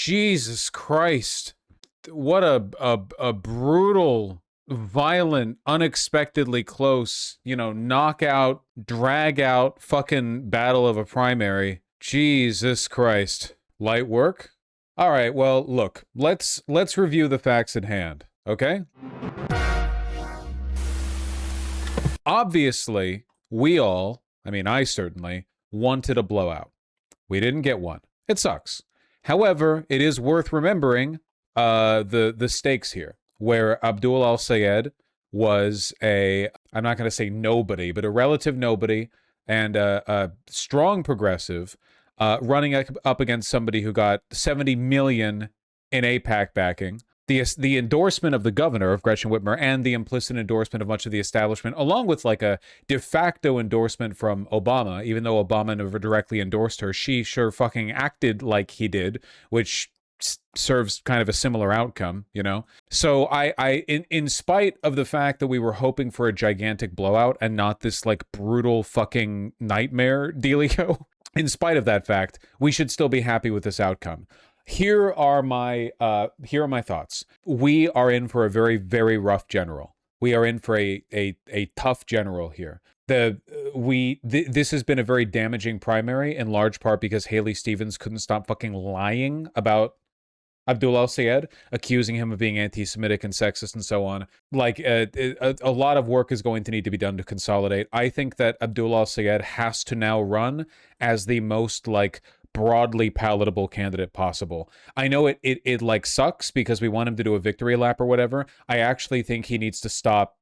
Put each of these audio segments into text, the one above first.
Jesus Christ. What a brutal, violent, unexpectedly close, knockout, drag out fucking battle of a primary. Jesus Christ. Light work? All right, well, look, let's review the facts at hand, okay? Obviously, I certainly, wanted a blowout. We didn't get one. It sucks. However, it is worth remembering the stakes here, where Abdul al-Sayed was I'm not going to say nobody, but a relative nobody and a strong progressive running up against somebody who got 70 million in AIPAC backing. The endorsement of the governor of Gretchen Whitmer and the implicit endorsement of much of the establishment, along with like a de facto endorsement from Obama, even though Obama never directly endorsed her, she sure fucking acted like he did, which serves kind of a similar outcome, So in spite of the fact that we were hoping for a gigantic blowout and not this like brutal fucking nightmare dealio, in spite of that fact, we should still be happy with this outcome. Here are my thoughts. We are in for a very, very rough general. We are in for a tough general here. This has been a very damaging primary, in large part because Haley Stevens couldn't stop fucking lying about Abdul al-Sayed, accusing him of being anti-Semitic and sexist and so on. Like, a lot of work is going to need to be done to consolidate. I think that Abdul al-Sayed has to now run as the most, like, broadly palatable candidate possible. I know it like sucks because we want him to do a victory lap or whatever. I actually think he needs to stop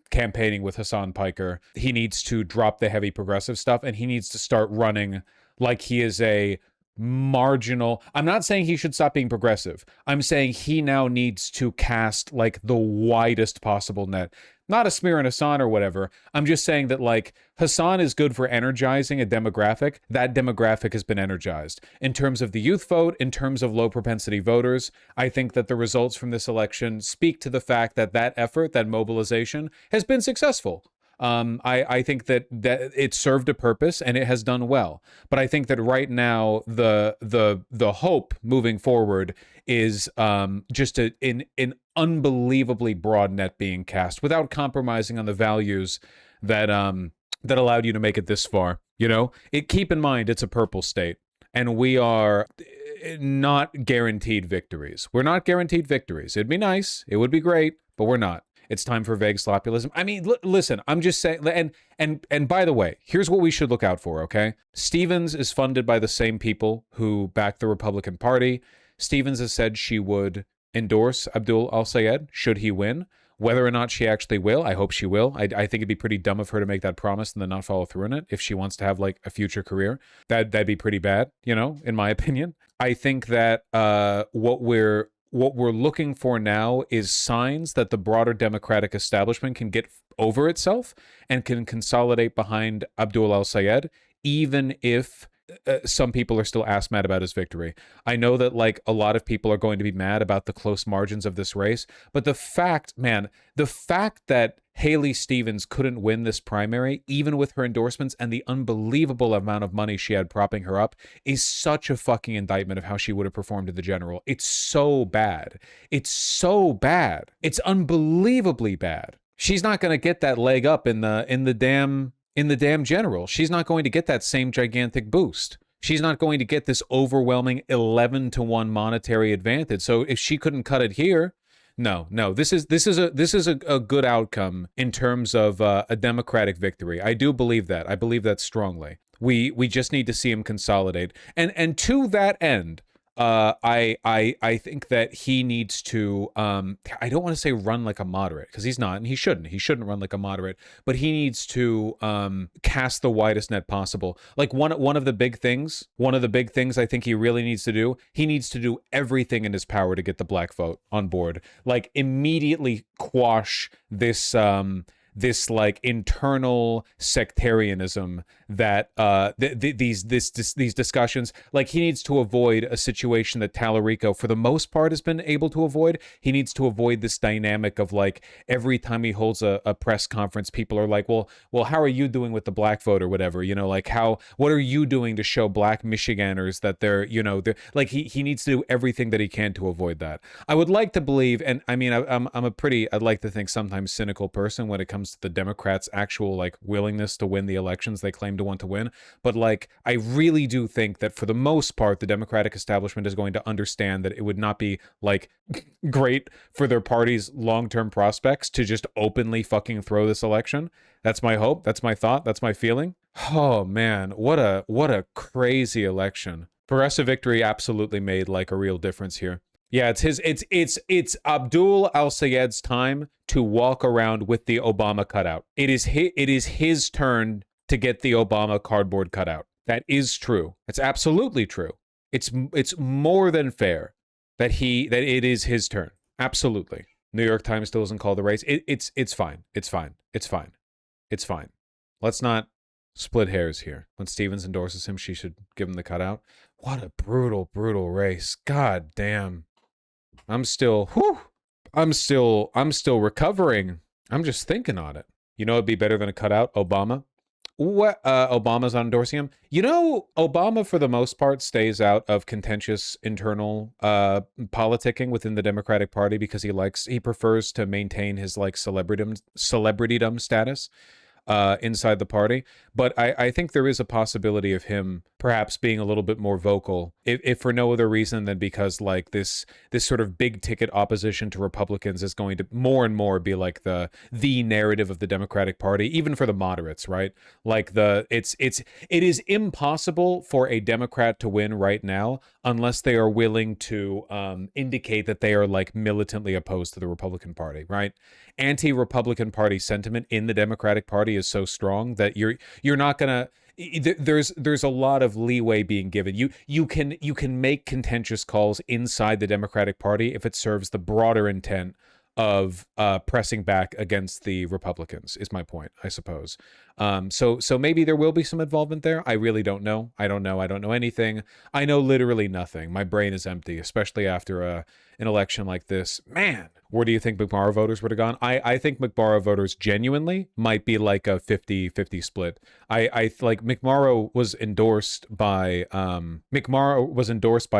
campaigning with Hassan Piker. He needs to drop the heavy progressive stuff, and he needs to start running like he is a marginal. I'm not saying he should stop being progressive. I'm saying he now needs to cast like the widest possible net. Not a smear on Hassan or whatever. I'm just saying that like Hassan is good for energizing a demographic. That demographic has been energized. In terms of the youth vote, in terms of low propensity voters, I think that the results from this election speak to the fact that that effort, that mobilization, has been successful. I think that it served a purpose and it has done well. But I think that right now the hope moving forward is just an unbelievably broad net being cast without compromising on the values that allowed you to make it this far. Keep in mind it's a purple state, and we are not guaranteed victories. We're not guaranteed victories. It'd be nice, it would be great, but we're not. It's time for vague slopulism. I mean, listen, I'm just saying, and by the way, here's what we should look out for, okay? Stevens is funded by the same people who back the Republican Party. Stevens has said she would endorse Abdul al-Sayed should he win. Whether or not she actually will, I hope she will. I think it'd be pretty dumb of her to make that promise and then not follow through on it if she wants to have like a future career. That'd be pretty bad, in my opinion. I think that what we're looking for now is signs that the broader Democratic establishment can get over itself and can consolidate behind Abdul al-Sayed, even if some people are still ass mad about his victory. I know that like a lot of people are going to be mad about the close margins of this race, but the fact that Haley Stevens couldn't win this primary, even with her endorsements and the unbelievable amount of money she had propping her up, is such a fucking indictment of how she would have performed in the general. It's so bad. It's so bad. It's unbelievably bad. She's not going to get that leg up in the damn general. She's not going to get that same gigantic boost. She's not going to get this overwhelming 11-1 monetary advantage. So if she couldn't cut it here, no, this is a good outcome in terms of a Democratic victory. I do believe that. I believe that strongly. We just need to see him consolidate. And to that end, I think that he needs to I don't want to say run like a moderate, because he's not, and he shouldn't run like a moderate, but he needs to cast the widest net possible. Like one of the big things I think he really needs to do, he needs to do everything in his power to get the black vote on board. Like immediately quash this this like internal sectarianism that these discussions, like he needs to avoid a situation that Tallarico for the most part has been able to avoid. He needs to avoid this dynamic of like every time he holds a press conference, people are like, well, how are you doing with the black vote or whatever? Like what are you doing to show black Michiganders that they're like he needs to do everything that he can to avoid that. I would like to believe, and I mean, I'd like to think sometimes cynical person when it comes to the Democrats' actual like willingness to win the elections they claim to want to win. But like, I really do think that for the most part, the Democratic establishment is going to understand that it would not be like great for their party's long-term prospects to just openly fucking throw this election. That's my hope. That's my thought. That's my feeling. Oh man, what a crazy election. Progressive victory absolutely made like a real difference here. Yeah, it's Abdul Al-Sayed's time to walk around with the Obama cutout. It is his turn to get the Obama cardboard cutout. That is true. It's absolutely true. It's more than fair that it is his turn. Absolutely. New York Times still doesn't call the race. It's fine. It's fine. It's fine. It's fine. Let's not split hairs here. When Stevens endorses him, she should give him the cutout. What a brutal, brutal race. God damn. I'm still recovering. I'm just thinking on it. It'd be better than a cutout? Obama. What Obama's not endorsing him. Obama for the most part stays out of contentious internal politicking within the Democratic Party because he prefers to maintain his like celebritydom status inside the party. But I think there is a possibility of him perhaps being a little bit more vocal, if for no other reason than because like this sort of big ticket opposition to Republicans is going to more and more be like the narrative of the Democratic Party, even for the moderates, right? Like it is impossible for a Democrat to win right now unless they are willing to indicate that they are like militantly opposed to the Republican Party, right? Anti-Republican Party sentiment in the Democratic Party is so strong that you're not gonna. There's a lot of leeway being given. You can make contentious calls inside the Democratic Party if it serves the broader intent of pressing back against the Republicans, is my point, I suppose. So maybe there will be some involvement there. I really don't know. I don't know anything. I know literally nothing. My brain is empty, especially after an election like this. Man, where do you think McMorrow voters would have gone? I think McMorrow voters genuinely might be like a 50-50 split. I like McMorrow was endorsed by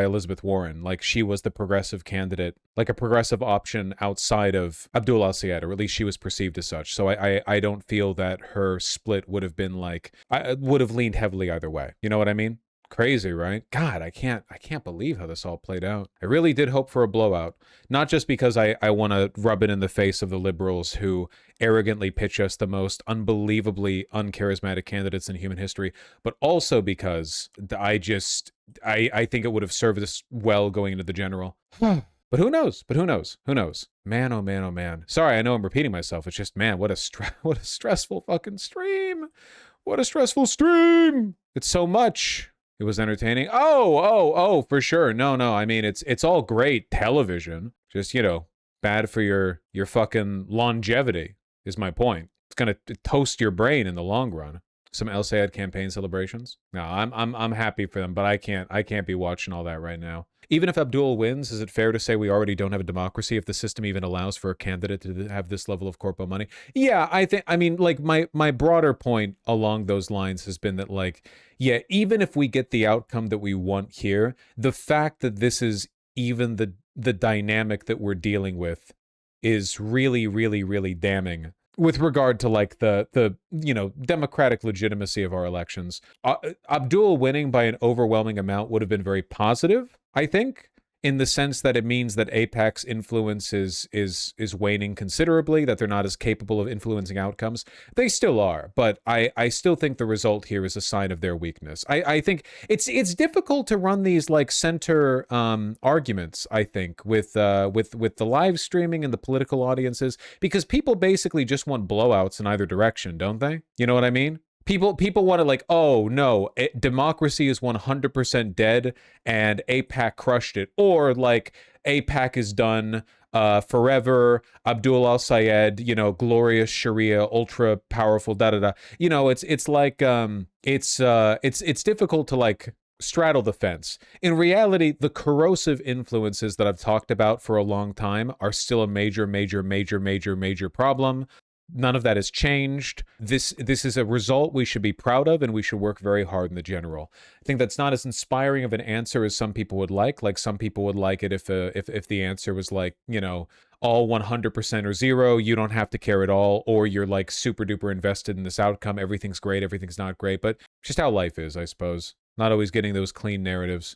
Elizabeth Warren. Like she was the progressive candidate, like a progressive option outside of Abdul Al-Sayed, or at least she was perceived as such. So I don't feel that her split would have been like, I would have leaned heavily either way. You know what I mean? Crazy, right? God, I can't believe how this all played out. I really did hope for a blowout, not just because I want to rub it in the face of the liberals who arrogantly pitch us the most unbelievably uncharismatic candidates in human history, but also because I think it would have served us well going into the general. But who knows? Who knows? Man, oh man, oh man. Sorry, I know I'm repeating myself. It's just, man, what a stressful fucking stream. What a stressful stream. It's so much. It was entertaining. Oh, for sure. No. I mean, it's all great television. Just, bad for your fucking longevity is my point. It's going to toast your brain in the long run. Some El-Sayed campaign celebrations. No, I'm happy for them, but I can't be watching all that right now. Even if Abdul wins, is it fair to say we already don't have a democracy if the system even allows for a candidate to have this level of corpo money? Yeah, I mean, like my broader point along those lines has been that like, yeah, even if we get the outcome that we want here, the fact that this is even the dynamic that we're dealing with is really, really, really damning with regard to like the democratic legitimacy of our elections. Abdul winning by an overwhelming amount would have been very positive, I think, in the sense that it means that AIPAC's influence is waning considerably, that they're not as capable of influencing outcomes. They still are, but I still think the result here is a sign of their weakness. I think it's difficult to run these like center arguments, I think, with the live streaming and the political audiences, because people basically just want blowouts in either direction, don't they? You know what I mean? People want to like, oh no, democracy is 100% dead and AIPAC crushed it, or like AIPAC is done. forever, Abdul Al Sayed, glorious Sharia, ultra powerful, da da da. It's like it's difficult to like straddle the fence. In reality, the corrosive influences that I've talked about for a long time are still a major, major, major, major, major problem. None of that has changed. This is a result we should be proud of, and we should work very hard in the general. I think that's not as inspiring of an answer as some people would like. Like some people would like it if the answer was like, all 100% or zero, you don't have to care at all, or you're like super duper invested in this outcome. Everything's great, everything's not great, but just how life is, I suppose. Not always getting those clean narratives.